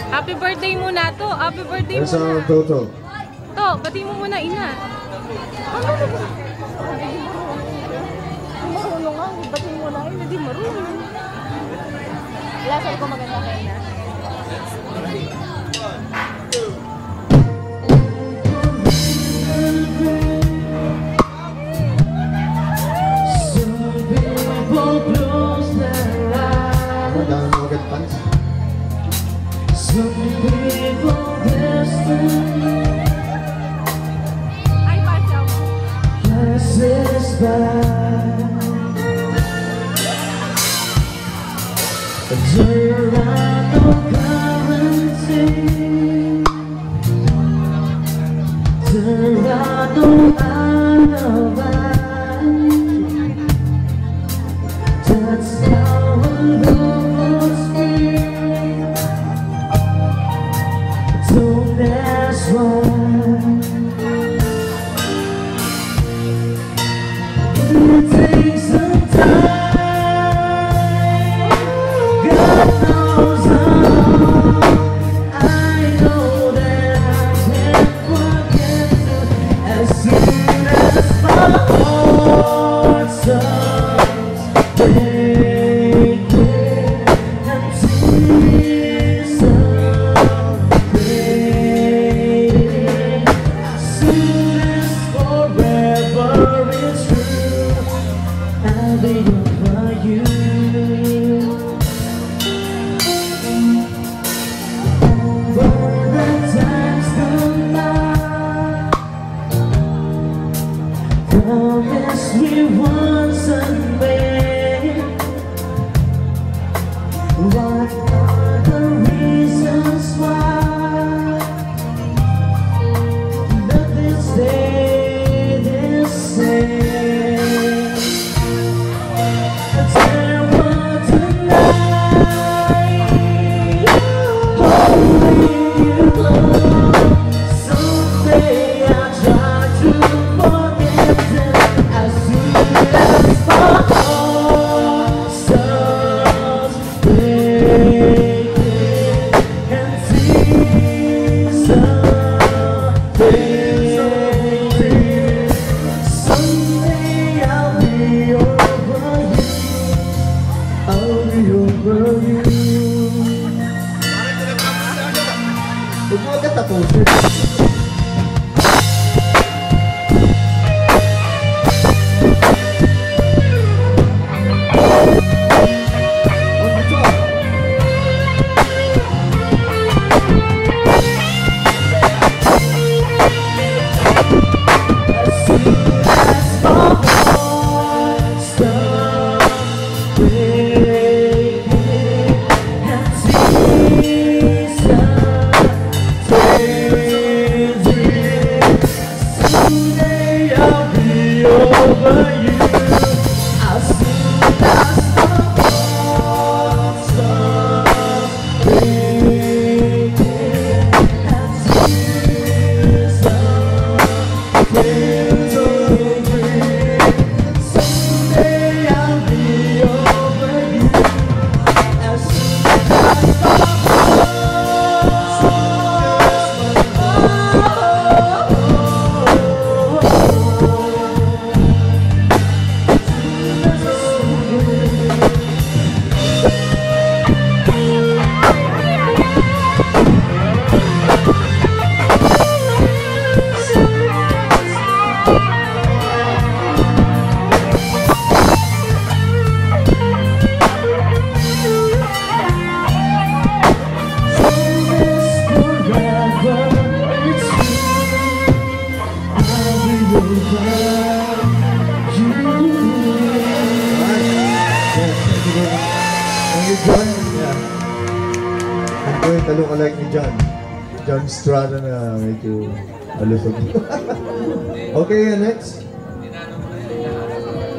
Happy birthday muna to. Happy birthday muna. Sa Toto. To, bati mo muna ina. Marunong nga. Bati mo na ina. Di marunong. Lasal ko maganda kayo na. Some people destiny passes by. There are no guarantees. There are no alibis. That's how love was made. Don't ask why. It takes some time. God knows how. I know that I can't forget you as soon as my heart starts breaking and tears are fading. As soon as forever is true, I'll be over you. When the times come by, promise me once again. What are the reasons why nothing stayed the same? There was a night holding you close. Someday I'll try to forget it as soon as my heart starts breaking and tears are fading. Someday I'll be over you. I'll be over you. Huwag mo agad tapusin. As soon as my heart starts breaking and tears are fading, someday I'll be over you. As soon as my heart starts breaking and tears are fading, someday I'll be over you. As soon as my John, yeah. I'm going to look alike ni John. John Strada na medyo malusog. Okay, next.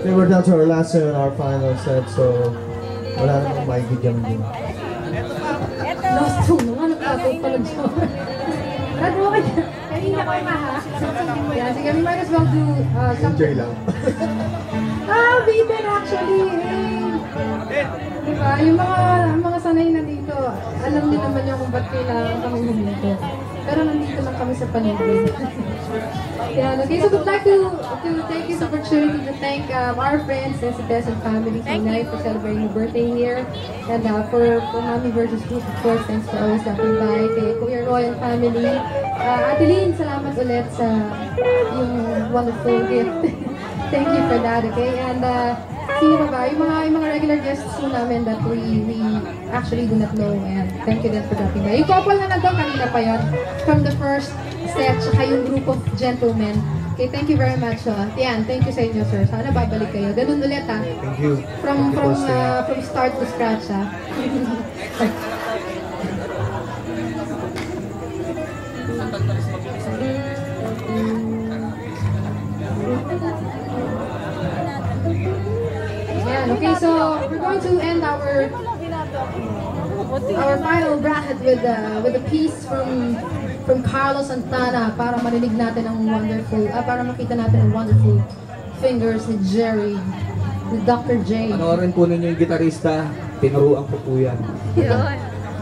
Okay, we're down to our last set and our final set, so wala namang maikigyan din. Last song naman, nagkakot pala dyan. Nagawa ka na. Kanina ko na ha. Yeah, sige, we might as well do Enjoy lang. Bitin actually. Diba? Yung mga sanay na dito. Alam niyo naman yung kung ba't kailangan kami huminto. Pero nandito lang kami sa paligid. Yeah, okay, so we'd like to take this opportunity to thank our friends, Sensites and family tonight for celebrating your birthday here. And for Mami versus Group, of course, thanks for always stopping by. Kay Kuya Roy and family. Ate Lynn, salamat ulit sa yung wonderful gift. Thank you for that, okay? And sino pa ba? Yung mga regular guests po namin that we actually do not know. And thank you din for dropping by. Yung couple na nandun, kanina pa yun. From the first set, saka yung group of gentlemen. Okay, thank you very much. Tian, thank you sa inyo, sir. Sana babalik kayo. Ganun ulit, ha? Thank you. From Thank you for staying. from start to scratch, ha? Yan, okay, so we're going to end our final bracket with a piece from Carlos Santana para marinig natin ang wonderful, para makita natin ang wonderful fingers ni Jerry, ni Dr. J. Panoorin po ninyo yung gitarista, tinuruan ko po yan.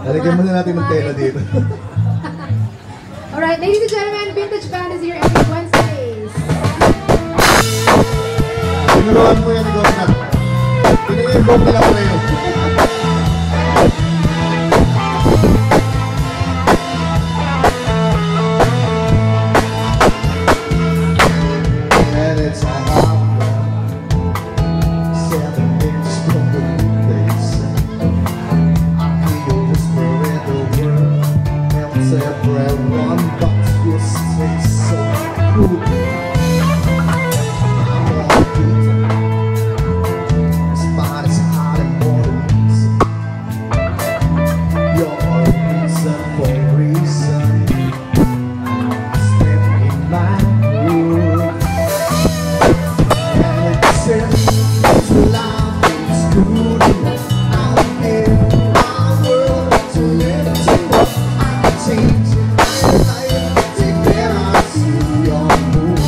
Lalagyan muna natin ng tela dito. Alright, ladies and gentlemen, Vintage Band is here every Wednesdays. Tinuruan mo yan, ikaw na. Pinag-invoke nila ko na yun. And it's a hot 7-inch stronger days. I feel whisper in the world. And everyone but you stay so cool. I'm on beat. Spot is hot and mornings. You're a reason for reason. Step in my room. And it says it's life, it's good enough. I'll give my world to live to what I change my life. Take that I see your mood.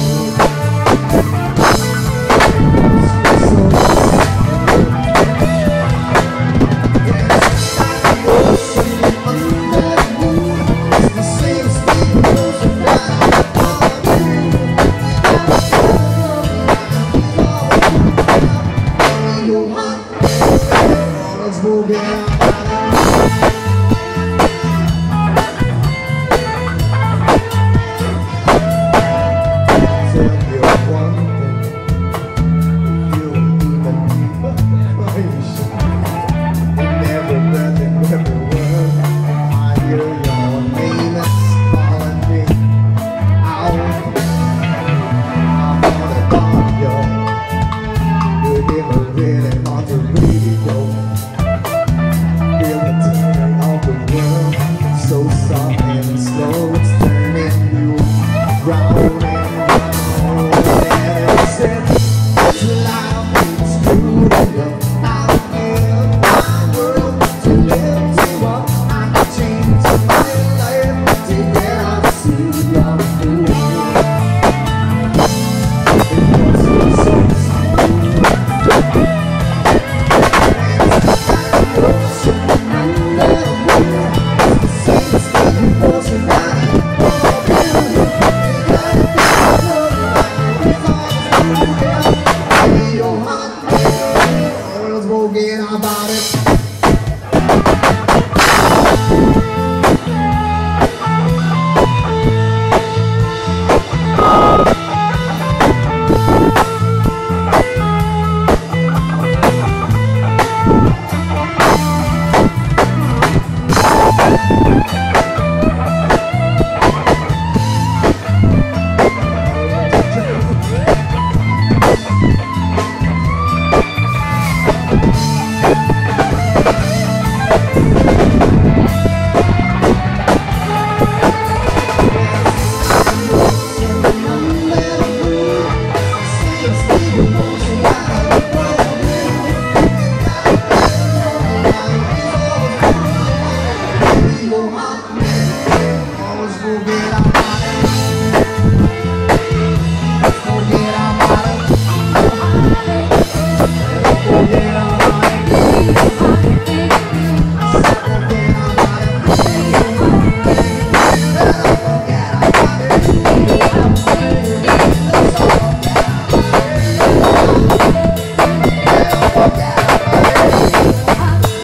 Forget about it.